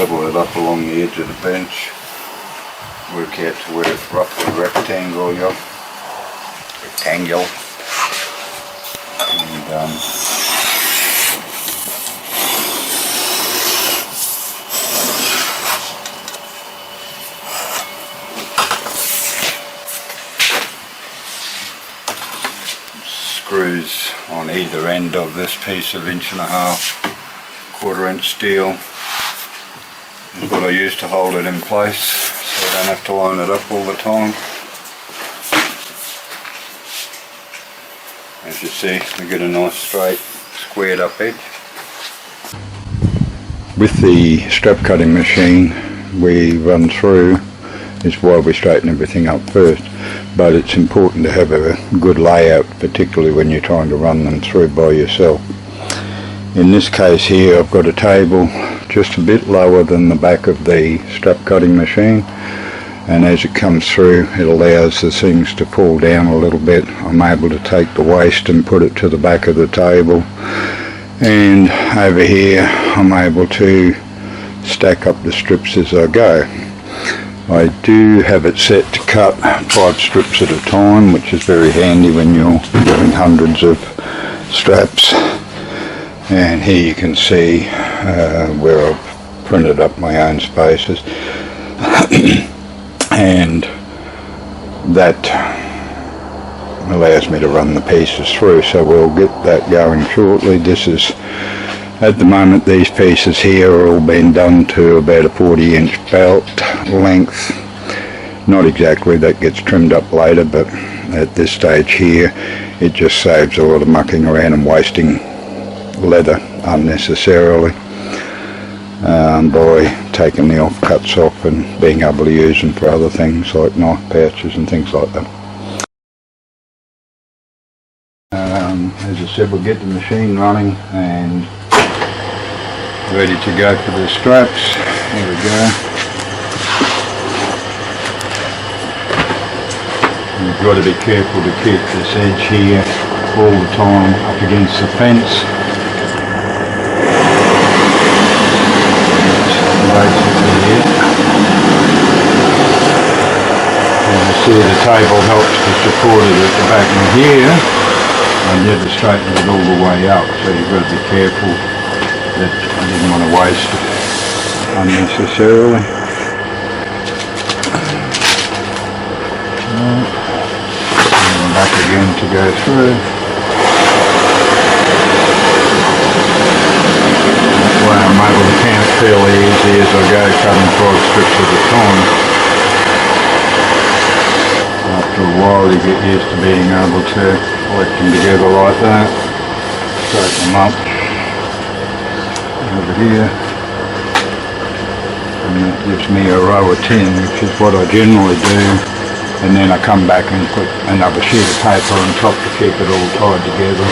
level it up along the edge of the bench, work out to where it's roughly rectangle, and screws on either end of this piece of 1.5 1/4 steel is what I use to hold it in place, so I don't have to line it up all the time. As you see, we get a nice straight squared up edge. With the strap cutting machine we run through is why we straighten everything up first, but it's important to have a good layout, particularly when you're trying to run them through by yourself. In this case here I've got a table just a bit lower than the back of the strap cutting machine, and as it comes through it allows the things to pull down a little bit. I'm able to take the waste and put it to the back of the table, and over here I'm able to stack up the strips as I go. I do have it set to cut 5 strips at a time, which is very handy when you're doing hundreds of straps. And here you can see where I've printed up my own spaces and that allows me to run the pieces through, so we'll get that going shortly. This is, at the moment, these pieces here are all being done to about a 40-inch belt length. Not exactly, that gets trimmed up later, but at this stage here it just saves a lot of mucking around and wasting leather unnecessarily by taking the offcuts off and being able to use them for other things like knife pouches and things like that. As I said, we'll get the machine running and ready to go for the straps. Here we go. You've got to be careful to keep this edge here all the time up against the fence. Basically it. And you see the table helps to support it at the back of here, and yet to straighten it all the way up, so you've got to be careful that I didn't want to waste it unnecessarily. And back again to go through. That way I'm able to count fairly easy as I go, cutting 5 strips at a time. After a while you get used to being able to collect them together like that, straighten them up over here, and that gives me a row of 10, which is what I generally do, and then I come back and put another sheet of paper on top to keep it all tied together.